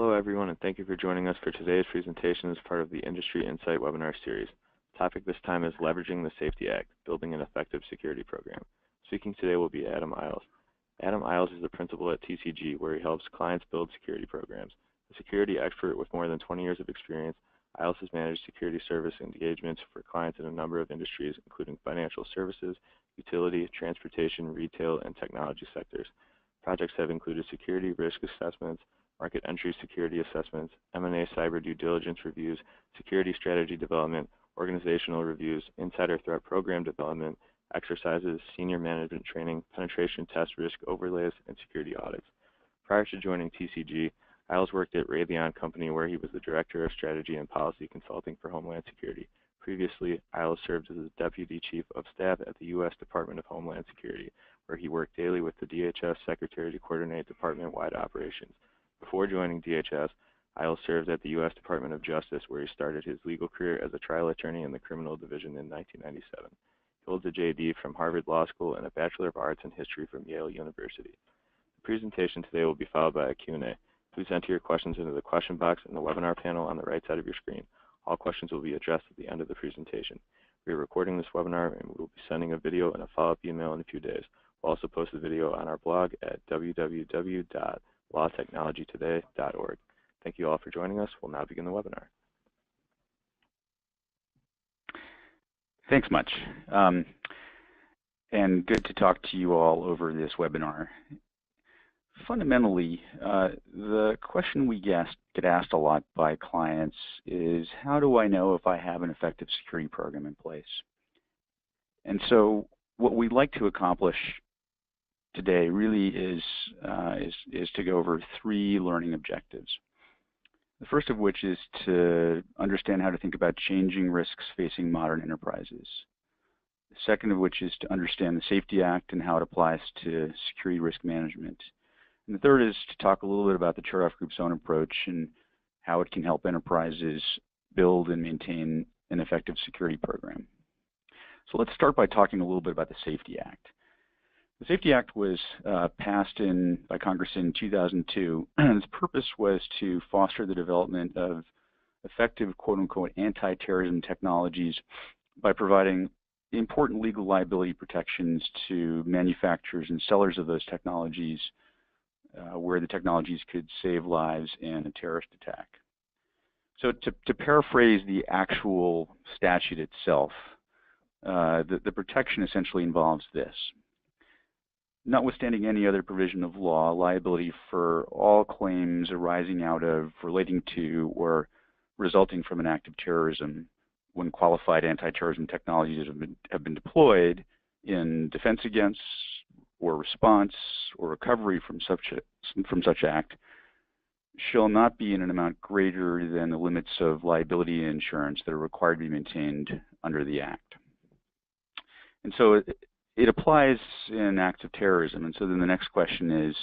Hello everyone, and thank you for joining us for today's presentation as part of the Industry Insight webinar series. The topic this time is Leveraging the Safety Act, Building an Effective Security Program. Speaking today will be Adam Isles. Adam Isles is the principal at TCG, where he helps clients build security programs. A security expert with more than 20 years of experience, Isles has managed security service engagements for clients in a number of industries, including financial services, utility, transportation, retail, and technology sectors. Projects have included security risk assessments, market entry security assessments, M&A cyber due diligence reviews, security strategy development, organizational reviews, insider threat program development, exercises, senior management training, penetration test risk overlays, and security audits. Prior to joining TCG, Isles worked at Raytheon Company, where he was the Director of Strategy and Policy Consulting for Homeland Security. Previously, Isles served as the Deputy Chief of Staff at the U.S. Department of Homeland Security, where he worked daily with the DHS Secretary to coordinate department-wide operations. Before joining DHS, Isles served at the U.S. Department of Justice, where he started his legal career as a trial attorney in the criminal division in 1997. He holds a JD from Harvard Law School and a Bachelor of Arts in History from Yale University. The presentation today will be followed by a Q&A. Please enter your questions into the question box in the webinar panel on the right side of your screen. All questions will be addressed at the end of the presentation. We are recording this webinar, and we will be sending a video and a follow-up email in a few days. We'll also post the video on our blog at www.lawtechnologytoday.org. Thank you all for joining us. We'll now begin the webinar. Thanks much. And good to talk to you all over this webinar. Fundamentally, the question we get asked a lot by clients is, how do I know if I have an effective security program in place? And so what we'd like to accomplish today really is to go over three learning objectives. The first of which is to understand how to think about changing risks facing modern enterprises. The second of which is to understand the Safety Act and how it applies to security risk management. And the third is to talk a little bit about the Chertoff Group's own approach and how it can help enterprises build and maintain an effective security program. So let's start by talking a little bit about the Safety Act. The Safety Act was passed by Congress in 2002, and its purpose was to foster the development of effective, quote-unquote, anti-terrorism technologies by providing important legal liability protections to manufacturers and sellers of those technologies where the technologies could save lives in a terrorist attack. So to paraphrase the actual statute itself, the protection essentially involves this. Notwithstanding any other provision of law, liability for all claims arising out of, relating to, or resulting from an act of terrorism when qualified anti-terrorism technologies have been deployed in defense against, or response, or recovery from such act shall not be in an amount greater than the limits of liability and insurance that are required to be maintained under the Act. And so it applies in acts of terrorism. And so then the next question is,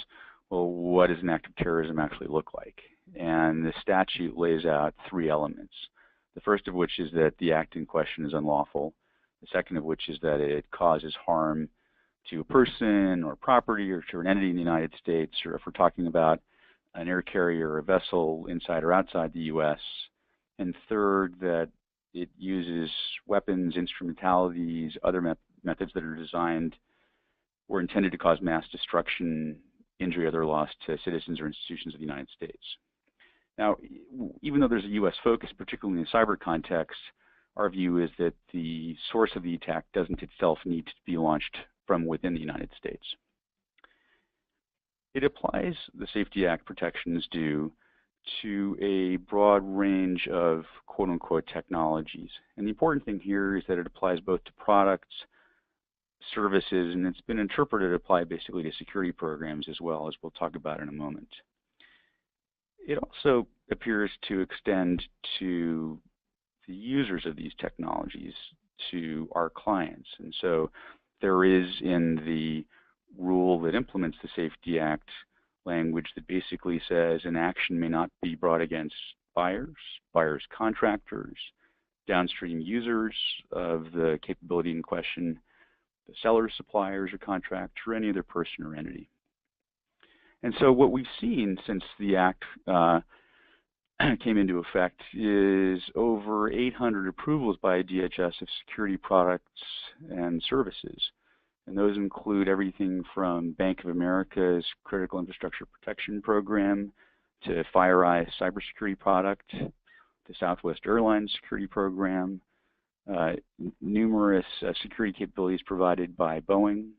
well, what does an act of terrorism actually look like? And the statute lays out three elements. The first of which is that the act in question is unlawful. The second of which is that it causes harm to a person or property or to an entity in the United States, or if we're talking about an air carrier or a vessel inside or outside the U.S. And third, that it uses weapons, instrumentalities, other methods that are designed or intended to cause mass destruction, injury, or other loss to citizens or institutions of the United States. Now, even though there's a U.S. focus, particularly in the cyber context, our view is that the source of the attack doesn't itself need to be launched from within the United States. It applies the Safety Act protections due to a broad range of quote-unquote technologies. And the important thing here is that it applies both to products, services, and it's been interpreted to apply basically to security programs as well, as we'll talk about in a moment. It also appears to extend to the users of these technologies, to our clients. And so there is in the rule that implements the Safety Act language that basically says an action may not be brought against buyers, contractors, downstream users of the capability in question, the sellers, suppliers, or contractor, or any other person or entity. And so what we've seen since the Act came into effect is over 800 approvals by DHS of security products and services. And those include everything from Bank of America's Critical Infrastructure Protection Program to FireEye cybersecurity product to Southwest Airlines security program, numerous security capabilities provided by Boeing,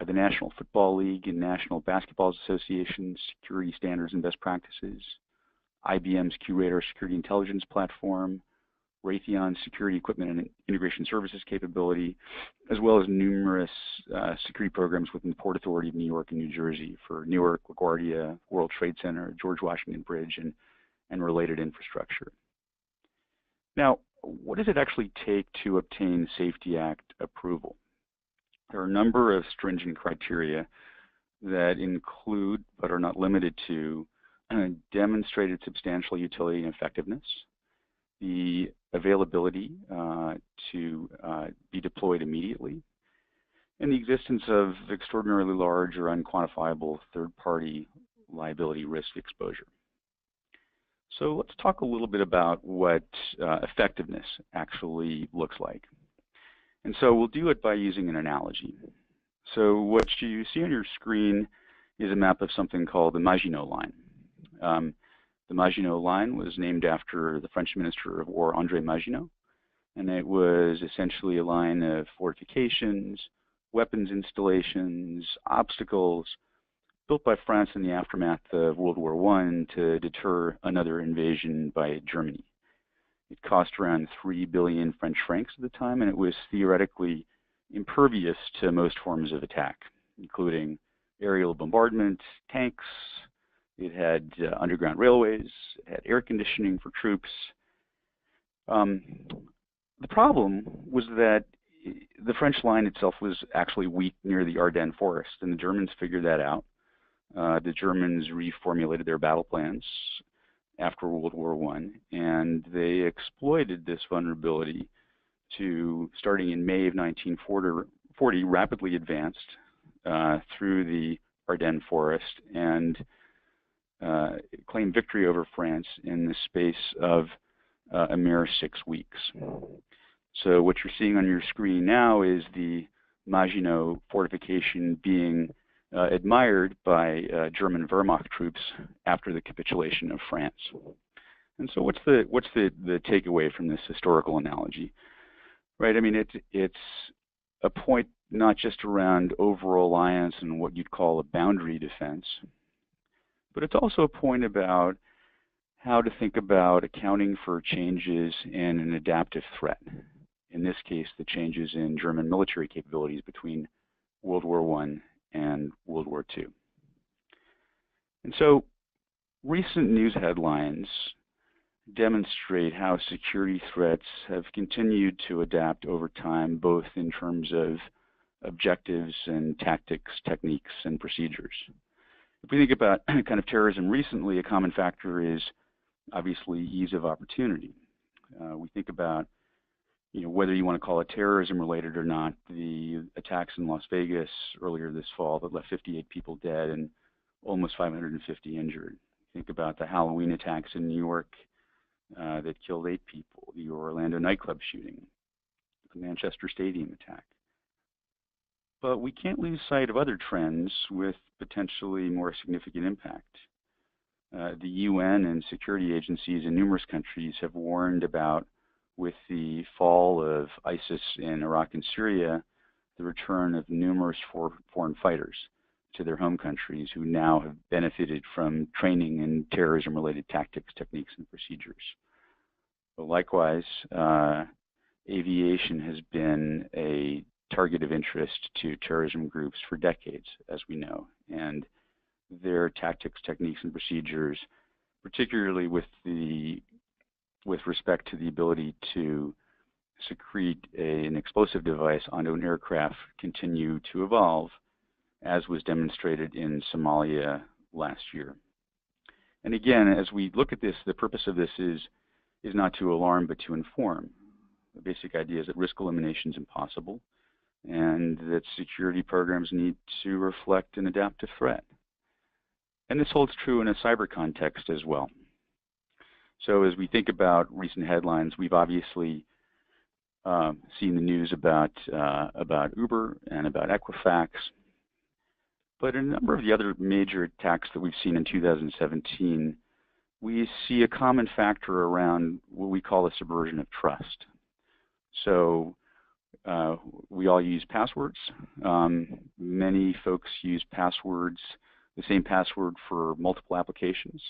the National Football League and National Basketball Association security standards and best practices, IBM's QRadar security intelligence platform, Raytheon's security equipment and integration services capability, as well as numerous security programs within the Port Authority of New York and New Jersey for Newark, LaGuardia, World Trade Center, George Washington Bridge, and related infrastructure. Now, what does it actually take to obtain Safety Act approval? There are a number of stringent criteria that include, but are not limited to, demonstrated substantial utility and effectiveness, the availability to be deployed immediately, and the existence of extraordinarily large or unquantifiable third-party liability risk exposure. So let's talk a little bit about what effectiveness actually looks like. And so we'll do it by using an analogy. So what you see on your screen is a map of something called the Maginot Line. The Maginot Line was named after the French Minister of War, André Maginot, and it was essentially a line of fortifications, weapons installations, obstacles, built by France in the aftermath of World War I to deter another invasion by Germany. It cost around 3 billion French francs at the time, and it was theoretically impervious to most forms of attack, including aerial bombardment, tanks. It had underground railways, it had air conditioning for troops. The problem was that the French line itself was actually weak near the Ardennes forest, and the Germans figured that out. The Germans reformulated their battle plans after World War I, and they exploited this vulnerability to, starting in May of 1940, rapidly advanced through the Ardennes forest and claimed victory over France in the space of a mere 6 weeks. So what you're seeing on your screen now is the Maginot fortification being admired by German Wehrmacht troops after the capitulation of France. And so what's the takeaway from this historical analogy? Right, I mean, it's a point not just around over-reliance and what you'd call a boundary defense, but it's also a point about how to think about accounting for changes in an adaptive threat. In this case, the changes in German military capabilities between World War I and World War II. And so recent news headlines demonstrate how security threats have continued to adapt over time, both in terms of objectives and tactics, techniques, and procedures. If we think about kind of terrorism recently, a common factor is obviously ease of opportunity. We think about, whether you want to call it terrorism related or not, the attacks in Las Vegas earlier this fall that left 58 people dead and almost 550 injured. Think about the Halloween attacks in New York that killed 8 people, the Orlando nightclub shooting, the Manchester Stadium attack. But we can't lose sight of other trends with potentially more significant impact. The UN and security agencies in numerous countries have warned about, with the fall of ISIS in Iraq and Syria, the return of numerous foreign fighters to their home countries who now have benefited from training in terrorism-related tactics, techniques, and procedures. But likewise, aviation has been a target of interest to terrorism groups for decades, as we know, and their tactics, techniques, and procedures, particularly with respect to the ability to secrete an explosive device onto an aircraft, continue to evolve, as was demonstrated in Somalia last year. And again, as we look at this, the purpose of this is not to alarm, but to inform. The basic idea is that risk elimination is impossible, and that security programs need to reflect an adaptive threat. And this holds true in a cyber context as well. So as we think about recent headlines, we've obviously seen the news about Uber and about Equifax, but in a number of the other major attacks that we've seen in 2017, we see a common factor around what we call the subversion of trust. So we all use passwords. Many folks use passwords, the same password for multiple applications.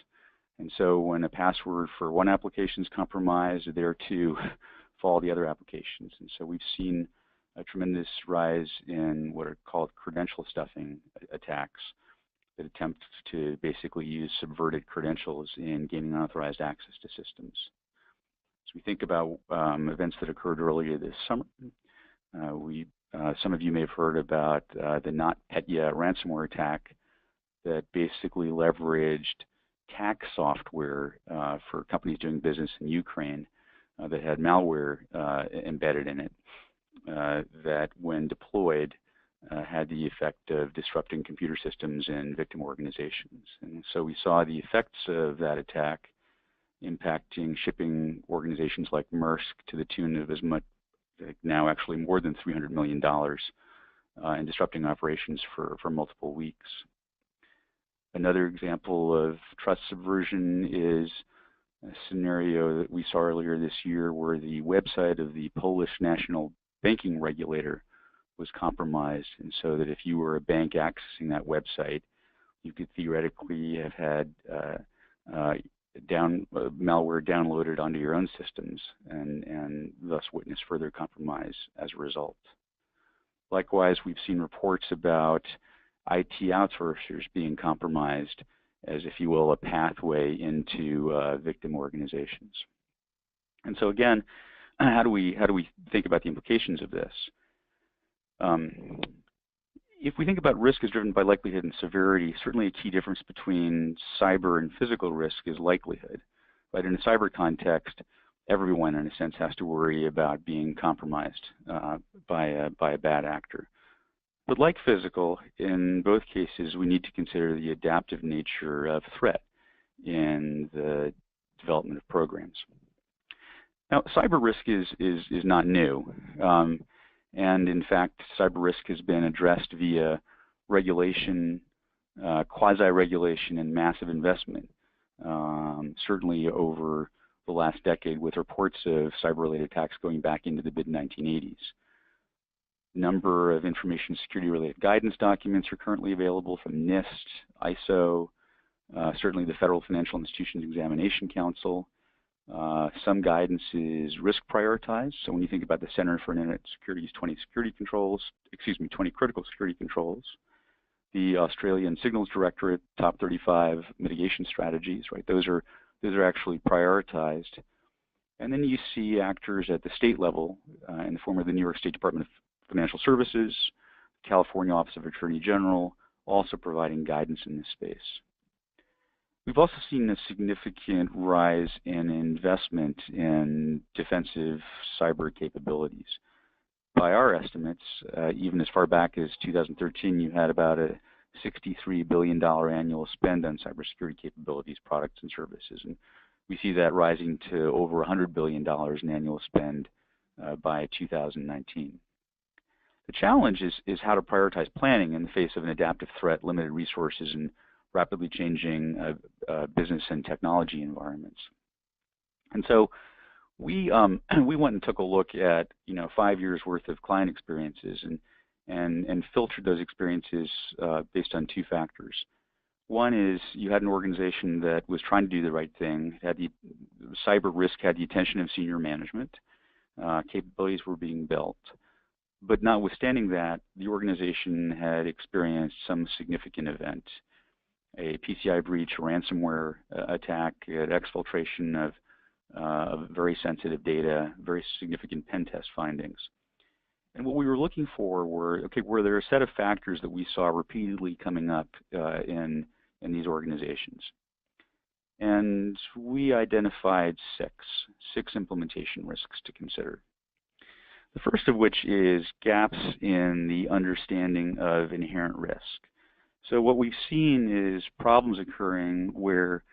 And so when a password for one application is compromised, there too fall the other applications. And so we've seen a tremendous rise in what are called credential stuffing attacks that attempt to basically use subverted credentials in gaining unauthorized access to systems. So we think about events that occurred earlier this summer. Some of you may have heard about the NotPetya ransomware attack that basically leveraged tax software for companies doing business in Ukraine that had malware embedded in it that, when deployed, had the effect of disrupting computer systems in victim organizations. And so we saw the effects of that attack impacting shipping organizations like Maersk to the tune of as much, now actually more than $300 million, and disrupting operations for multiple weeks. Another example of trust subversion is a scenario that we saw earlier this year where the website of the Polish National Banking Regulator was compromised, and so that if you were a bank accessing that website, you could theoretically have had malware downloaded onto your own systems and thus witness further compromise as a result. Likewise, we've seen reports about IT outsourcers being compromised as, if you will, a pathway into victim organizations. And so again, how do we think about the implications of this? If we think about risk as driven by likelihood and severity, certainly a key difference between cyber and physical risk is likelihood. But in a cyber context, everyone, in a sense, has to worry about being compromised by a bad actor. But like physical, in both cases, we need to consider the adaptive nature of threat in the development of programs. Now, cyber risk is not new. And in fact, cyber risk has been addressed via regulation, quasi-regulation, and massive investment, certainly over the last decade, with reports of cyber-related attacks going back into the mid-1980s. Number of information security-related guidance documents are currently available from NIST, ISO, certainly the Federal Financial Institutions Examination Council. Some guidance is risk prioritized. So when you think about the Center for Internet Security's 20 critical security controls, the Australian Signals Directorate top 35 mitigation strategies, right? Those are actually prioritized. And then you see actors at the state level in the form of the New York State Department of Financial Services, California Office of Attorney General, also providing guidance in this space. We've also seen a significant rise in investment in defensive cyber capabilities. By our estimates, even as far back as 2013, you had about a $63 billion annual spend on cybersecurity capabilities, products, and services. And we see that rising to over $100 billion in annual spend by 2019. The challenge is how to prioritize planning in the face of an adaptive threat, limited resources, and rapidly changing business and technology environments. And so we went and took a look at 5 years worth of client experiences and filtered those experiences based on two factors. One is you had an organization that was trying to do the right thing, had the cyber risk had the attention of senior management, capabilities were being built. But notwithstanding that, the organization had experienced some significant event, a PCI breach, a ransomware attack, exfiltration of very sensitive data, very significant pen test findings. And what we were looking for were there a set of factors that we saw repeatedly coming up in these organizations? And we identified six implementation risks to consider. The first of which is gaps in the understanding of inherent risk. So what we've seen is problems occurring where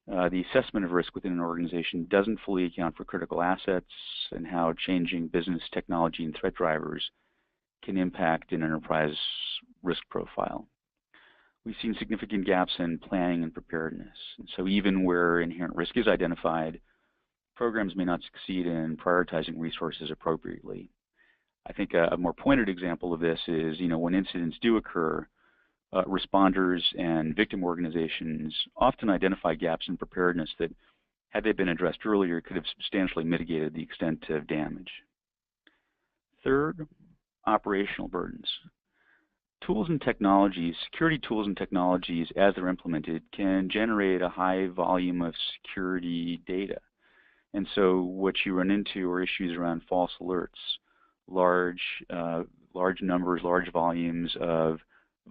The assessment of risk within an organization doesn't fully account for critical assets and how changing business technology and threat drivers can impact an enterprise risk profile. We've seen significant gaps in planning and preparedness. And so even where inherent risk is identified, programs may not succeed in prioritizing resources appropriately. I think a more pointed example of this is, when incidents do occur, responders and victim organizations often identify gaps in preparedness that, had they been addressed earlier, could have substantially mitigated the extent of damage. Third, operational burdens. Tools and technologies, security tools and technologies, as they're implemented, can generate a high volume of security data. And so what you run into are issues around false alerts, large numbers, large volumes of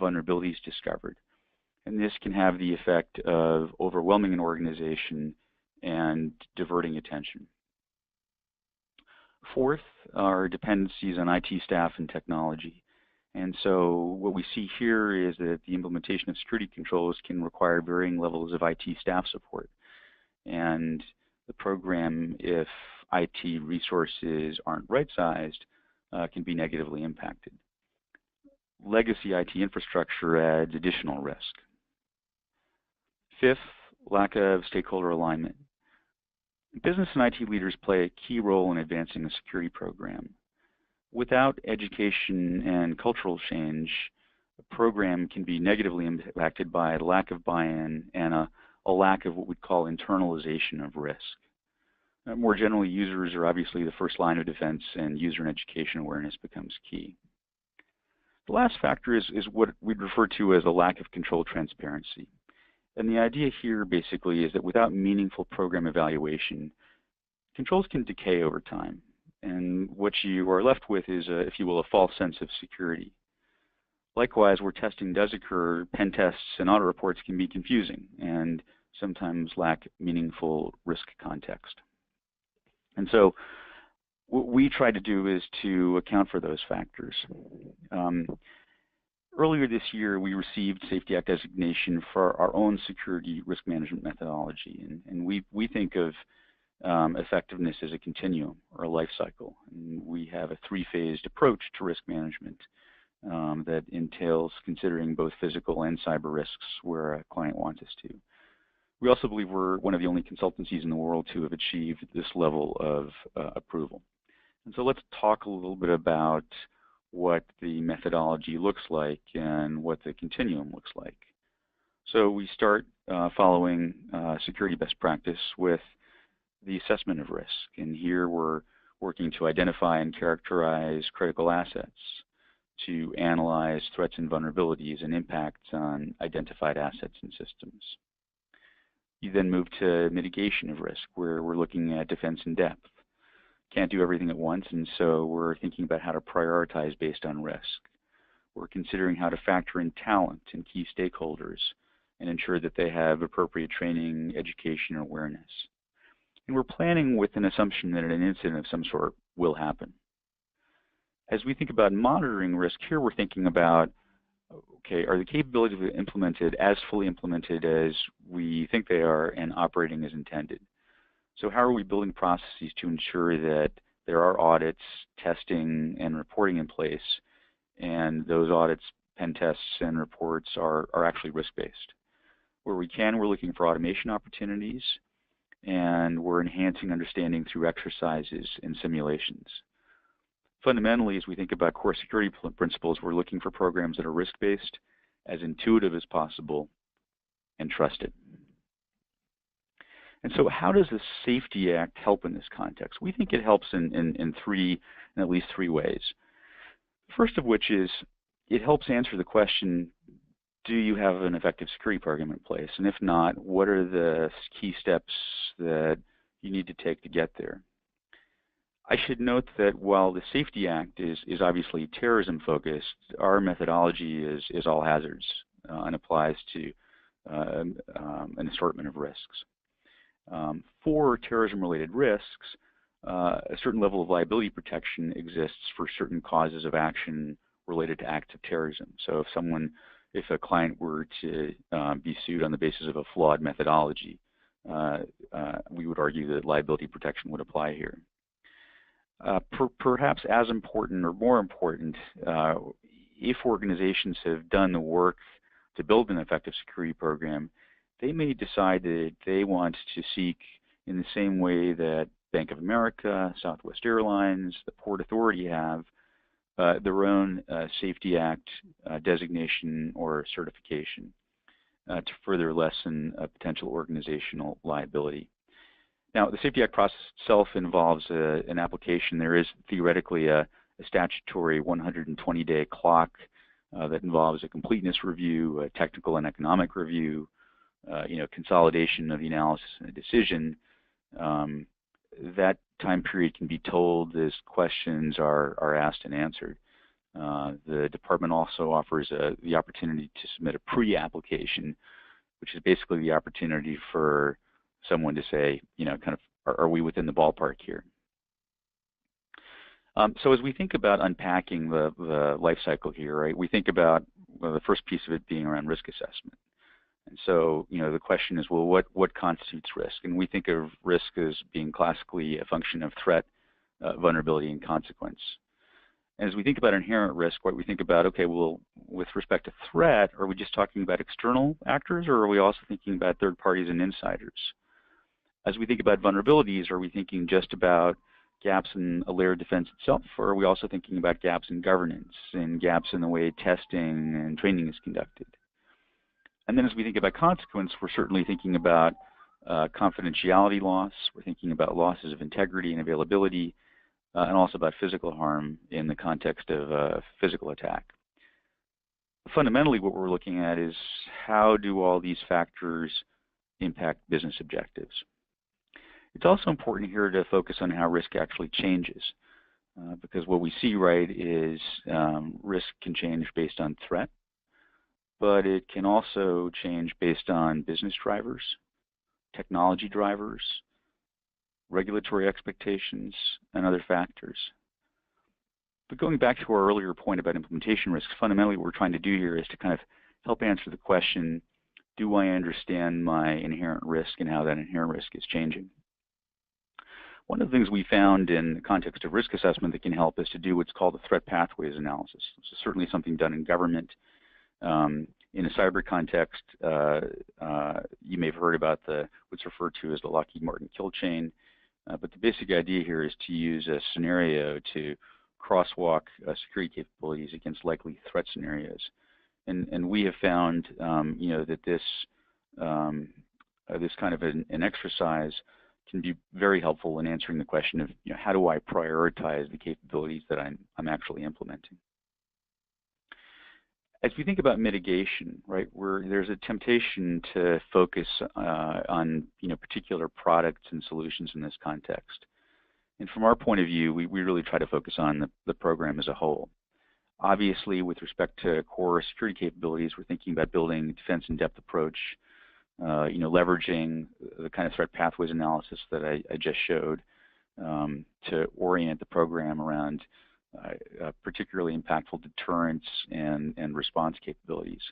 vulnerabilities discovered. And this can have the effect of overwhelming an organization and diverting attention. Fourth are dependencies on IT staff and technology. And so what we see here is that the implementation of security controls can require varying levels of IT staff support. And the program, if IT resources aren't right-sized, can be negatively impacted. Legacy IT infrastructure adds additional risk. Fifth, lack of stakeholder alignment. Business and IT leaders play a key role in advancing a security program. Without education and cultural change, a program can be negatively impacted by a lack of buy-in and a lack of what we'd call internalization of risk. More generally, users are obviously the first line of defense, and user and education awareness becomes key. The last factor is what we'd refer to as a lack of control transparency. And the idea here basically is that without meaningful program evaluation, controls can decay over time. And what you are left with is, if you will, a false sense of security. Likewise, where testing does occur, pen tests and audit reports can be confusing and sometimes lack meaningful risk context. And so what we try to do is to account for those factors. Earlier this year, we received Safety Act designation for our own security risk management methodology. And we think of effectiveness as a continuum or a life cycle. And we have a three-phased approach to risk management that entails considering both physical and cyber risks where a client wants us to. We also believe we're one of the only consultancies in the world to have achieved this level of approval. And so let's talk a little bit about what the methodology looks like and what the continuum looks like. So we start following security best practice with the assessment of risk. And here we're working to identify and characterize critical assets, to analyze threats and vulnerabilities and impacts on identified assets and systems. You then move to mitigation of risk, where we're looking at defense in depth. Can't do everything at once, and so we're thinking about how to prioritize based on risk. We're considering how to factor in talent and key stakeholders and ensure that they have appropriate training, education, and awareness. And we're planning with an assumption that an incident of some sort will happen. As we think about monitoring risk, here we're thinking about, okay, are the capabilities implemented as fully implemented as we think they are and operating as intended? So how are we building processes to ensure that there are audits, testing, and reporting in place, and those audits, pen tests, and reports are actually risk-based? Where we can, we're looking for automation opportunities, and we're enhancing understanding through exercises and simulations. Fundamentally, as we think about core security principles, we're looking for programs that are risk-based, as intuitive as possible, and trusted. And so how does the Safety Act help in this context? We think it helps in at least three ways. First of which is it helps answer the question, do you have an effective security program in place? And if not, what are the key steps that you need to take to get there? I should note that while the Safety Act is obviously terrorism focused, our methodology is all hazards and applies to an assortment of risks. For terrorism-related risks, a certain level of liability protection exists for certain causes of action related to acts of terrorism. So if a client were to be sued on the basis of a flawed methodology, we would argue that liability protection would apply here. Perhaps as important or more important, if organizations have done the work to build an effective security program, they may decide that they want to seek, in the same way that Bank of America, Southwest Airlines, the Port Authority have, their own Safety Act designation or certification to further lessen potential organizational liability. Now, the Safety Act process itself involves an application. There is theoretically a statutory 120-day clock that involves a completeness review, a technical and economic review, consolidation of the analysis and the decision. That time period can be told as questions are asked and answered. The department also offers the opportunity to submit a pre-application, which is basically the opportunity for someone to say, are we within the ballpark here? So as we think about unpacking the life cycle here, right, we think about the first piece of it being around risk assessment. And so, the question is, well, what constitutes risk? And we think of risk as being classically a function of threat, vulnerability, and consequence. And as we think about inherent risk, what we think about, okay, well, with respect to threat, are we just talking about external actors, or are we also thinking about third parties and insiders? As we think about vulnerabilities, are we thinking just about gaps in a layer of defense itself, or are we also thinking about gaps in governance and gaps in the way testing and training is conducted? And then as we think about consequence, we're certainly thinking about confidentiality loss, we're thinking about losses of integrity and availability, and also about physical harm in the context of a physical attack. Fundamentally, what we're looking at is how do all these factors impact business objectives. It's also important here to focus on how risk actually changes, because what we see, right, is risk can change based on threat, but it can also change based on business drivers, technology drivers, regulatory expectations, and other factors. But going back to our earlier point about implementation risks, fundamentally what we're trying to do here is to kind of help answer the question, do I understand my inherent risk and how that inherent risk is changing? One of the things we found in the context of risk assessment that can help is to do what's called a threat pathways analysis. This is certainly something done in government. In a cyber context, you may have heard about what's referred to as the Lockheed Martin kill chain. But the basic idea here is to use a scenario to crosswalk security capabilities against likely threat scenarios. And we have found, that this kind of an exercise can be very helpful in answering the question of, how do I prioritize the capabilities that I'm actually implementing? As we think about mitigation, right, there's a temptation to focus on particular products and solutions in this context. And from our point of view, we really try to focus on the program as a whole. Obviously, with respect to core security capabilities, we're thinking about building a defense in-depth approach, leveraging the kind of threat pathways analysis that I just showed to orient the program around particularly impactful deterrence and response capabilities.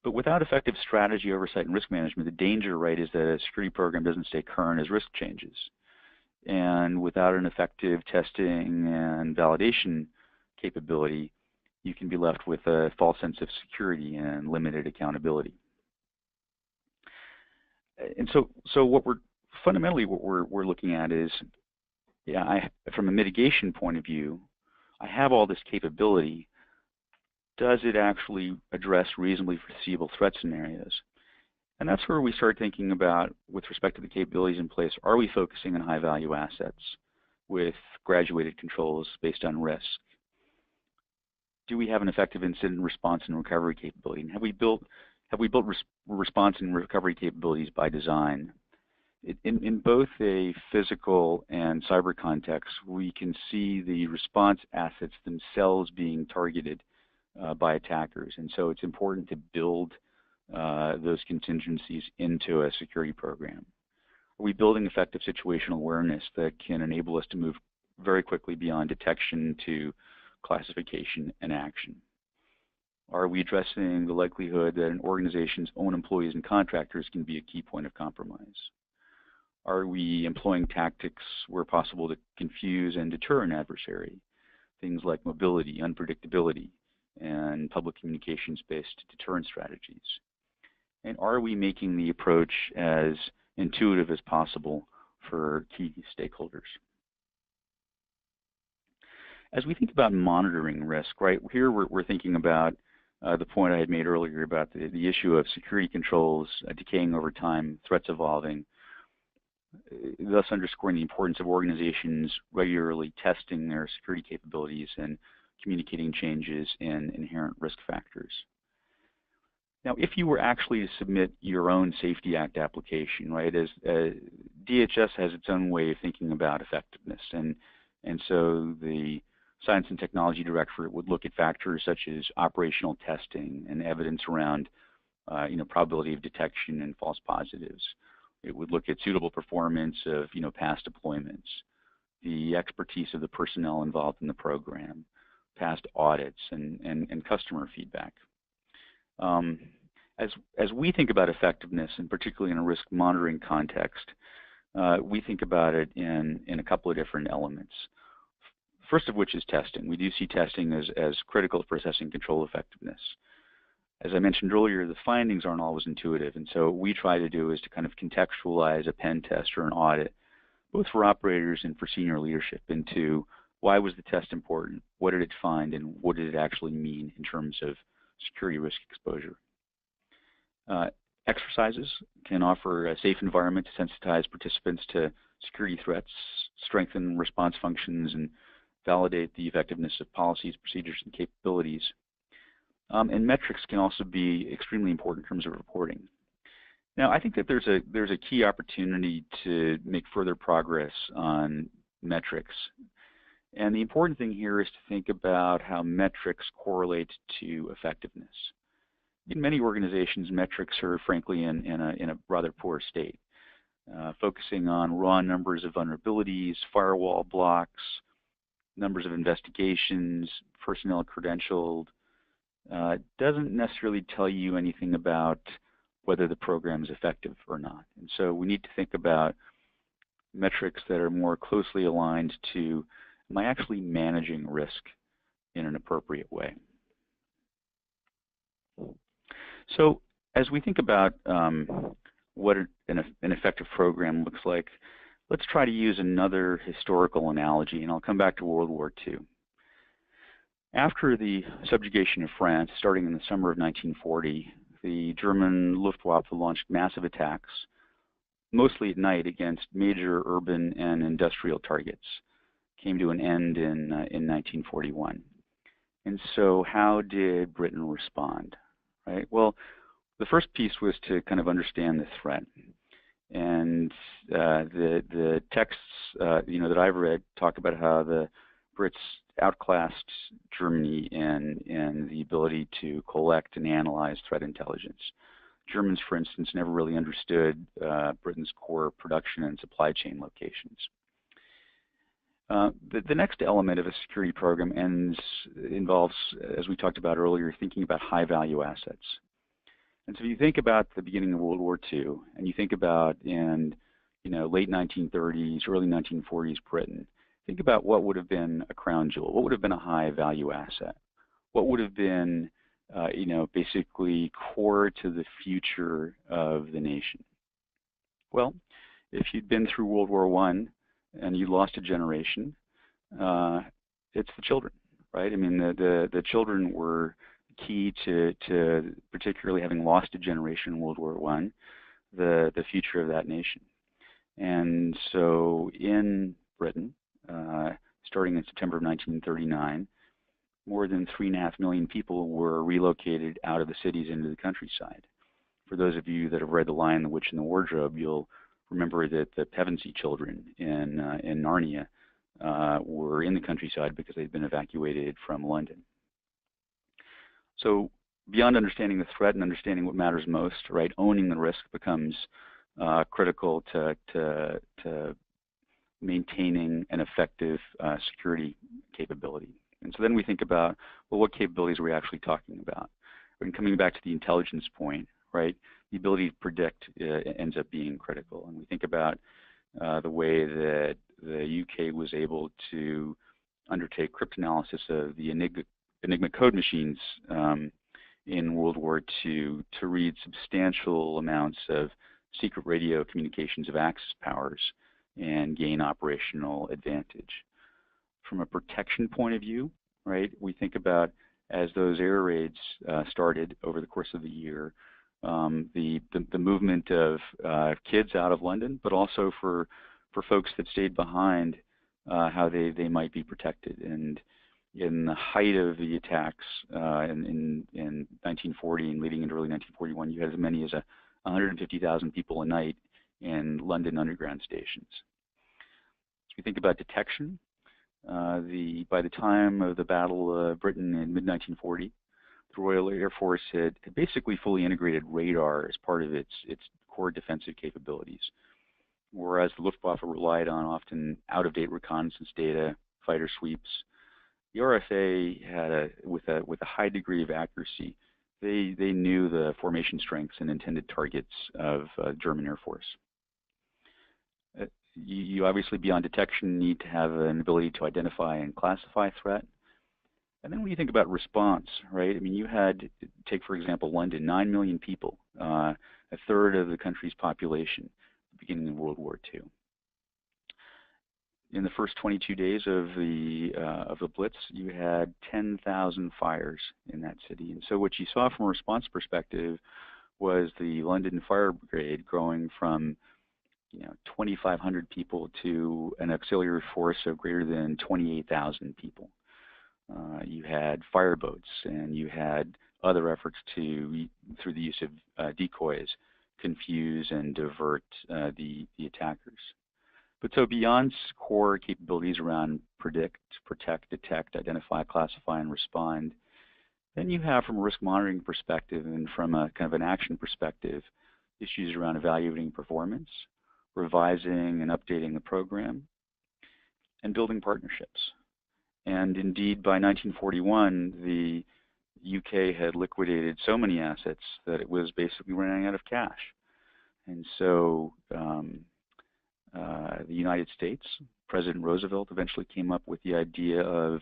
But without effective strategy, oversight, and risk management, the danger, right, is that a security program doesn't stay current as risk changes. And without an effective testing and validation capability, you can be left with a false sense of security and limited accountability. And so what we're fundamentally what we're looking at is, from a mitigation point of view, I have all this capability. Does it actually address reasonably foreseeable threat scenarios? And that's where we start thinking about, with respect to the capabilities in place, are we focusing on high-value assets with graduated controls based on risk? Do we have an effective incident response and recovery capability? And have we built response and recovery capabilities by design? In both a physical and cyber context, we can see the response assets themselves being targeted by attackers. And so it's important to build those contingencies into a security program. Are we building effective situational awareness that can enable us to move very quickly beyond detection to classification and action? Are we addressing the likelihood that an organization's own employees and contractors can be a key point of compromise? Are we employing tactics where possible to confuse and deter an adversary? Things like mobility, unpredictability, and public communications-based deterrent strategies. And are we making the approach as intuitive as possible for key stakeholders? As we think about monitoring risk, right, here we're thinking about the point I had made earlier about the issue of security controls decaying over time, threats evolving, thus underscoring the importance of organizations regularly testing their security capabilities and communicating changes in inherent risk factors. Now, if you were actually to submit your own Safety Act application, right, as DHS has its own way of thinking about effectiveness, and so the Science and Technology Directorate would look at factors such as operational testing and evidence around, probability of detection and false positives. It would look at suitable performance of, past deployments, the expertise of the personnel involved in the program, past audits, and customer feedback. As we think about effectiveness, and particularly in a risk monitoring context, we think about it in a couple of different elements. First of which is testing. We do see testing as critical for assessing control effectiveness. As I mentioned earlier, the findings aren't always intuitive, and so what we try to do is to kind of contextualize a pen test or an audit, both for operators and for senior leadership, into why was the test important, what did it find, and what did it actually mean in terms of security risk exposure. Exercises can offer a safe environment to sensitize participants to security threats, strengthen response functions, and validate the effectiveness of policies, procedures, and capabilities. And metrics can also be extremely important in terms of reporting. Now, I think that there's a key opportunity to make further progress on metrics. And the important thing here is to think about how metrics correlate to effectiveness. In many organizations, metrics are frankly in a rather poor state, focusing on raw numbers of vulnerabilities, firewall blocks, numbers of investigations, personnel credentialed, doesn't necessarily tell you anything about whether the program is effective or not. And so we need to think about metrics that are more closely aligned to, am I actually managing risk in an appropriate way? So as we think about what an effective program looks like, let's try to use another historical analogy, and I'll come back to World War II. After the subjugation of France, starting in the summer of 1940, the German Luftwaffe launched massive attacks, mostly at night, against major urban and industrial targets. Came to an end in 1941. And so how did Britain respond? Right? Well, the first piece was to kind of understand the threat. And the texts that I've read talk about how the Brits outclassed Germany in the ability to collect and analyze threat intelligence. Germans, for instance, never really understood Britain's core production and supply chain locations. The next element of a security program involves, as we talked about earlier, thinking about high-value assets. And so if you think about the beginning of World War II, and you think about in late 1930s, early 1940s Britain, think about what would have been a crown jewel, what would have been a high-value asset, what would have been, basically core to the future of the nation. Well, if you'd been through World War I and you lost a generation, it's the children, right? I mean, the children were key to particularly having lost a generation in World War I, the future of that nation. And so in Britain, starting in September of 1939, more than 3.5 million people were relocated out of the cities into the countryside. For those of you that have read The Lion, the Witch, and the Wardrobe, you'll remember that the Pevensey children in Narnia were in the countryside because they'd been evacuated from London. So beyond understanding the threat and understanding what matters most, right, owning the risk becomes critical to maintaining an effective security capability. And so then we think about, well, what capabilities are we actually talking about? When coming back to the intelligence point, right, the ability to predict ends up being critical. And we think about the way that the UK was able to undertake cryptanalysis of the Enigma code machines in World War II to read substantial amounts of secret radio communications of Axis powers and gain operational advantage. From a protection point of view, right, we think about as those air raids started over the course of the year, the movement of kids out of London, but also for folks that stayed behind, how they might be protected. And in the height of the attacks in 1940 and leading into early 1941, you had as many as 150,000 people a night in London underground stations. As we think about detection, by the time of the Battle of Britain in mid-1940, the Royal Air Force had basically fully integrated radar as part of its core defensive capabilities, whereas the Luftwaffe relied on often out-of-date reconnaissance data, fighter sweeps. The RFA had with a high degree of accuracy, they knew the formation strengths and intended targets of German Air Force. You obviously, beyond detection, need to have an ability to identify and classify threat. And then when you think about response, right, I mean, you had, take for example, London, 9 million people, a third of the country's population at the beginning of World War II. In the first 22 days of the Blitz, you had 10,000 fires in that city. And so what you saw from a response perspective was the London Fire Brigade growing from 2,500 people to an auxiliary force of greater than 28,000 people. You had fireboats, and you had other efforts to, through the use of decoys, confuse and divert the attackers. But so beyond core capabilities around predict, protect, detect, identify, classify, and respond, then you have, from a risk monitoring perspective and from a kind of an action perspective, issues around evaluating performance, revising and updating the program, and building partnerships. And indeed, by 1941, the UK had liquidated so many assets that it was basically running out of cash. And so the United States, President Roosevelt eventually came up with the idea of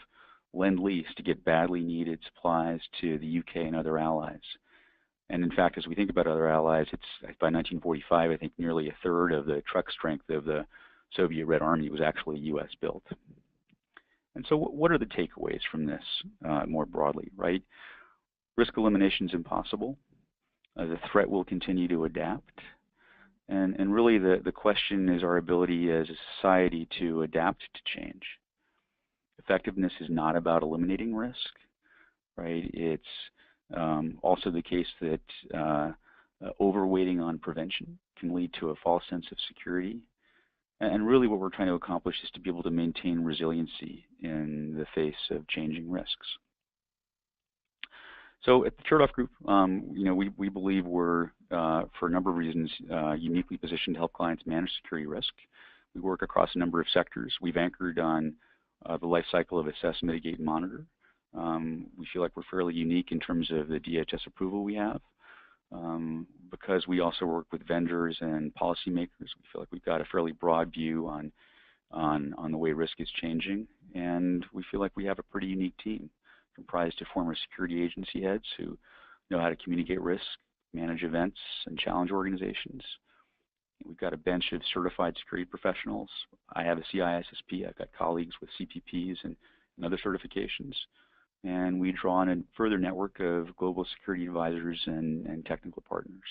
Lend-Lease to get badly needed supplies to the UK and other allies. And in fact, as we think about other allies, it's by 1945, I think nearly a third of the truck strength of the Soviet Red Army was actually US built. And so what are the takeaways from this more broadly, right? Risk elimination is impossible. The threat will continue to adapt. And really the question is our ability as a society to adapt to change. Effectiveness is not about eliminating risk, right? It's also the case that overweighting on prevention can lead to a false sense of security. And really what we're trying to accomplish is to be able to maintain resiliency in the face of changing risks. So at the Chertoff Group, we believe we're, for a number of reasons, uniquely positioned to help clients manage security risk. We work across a number of sectors. We've anchored on the life cycle of assess, mitigate, and monitor. We feel like we're fairly unique in terms of the DHS approval we have. Because we also work with vendors and policymakers, we feel like we've got a fairly broad view on the way risk is changing. And we feel like we have a pretty unique team comprised of former security agency heads who know how to communicate risk, manage events, and challenge organizations. We've got a bench of certified security professionals. I have a CISSP. I've got colleagues with CPPs and other certifications. And we draw on a further network of global security advisors and technical partners.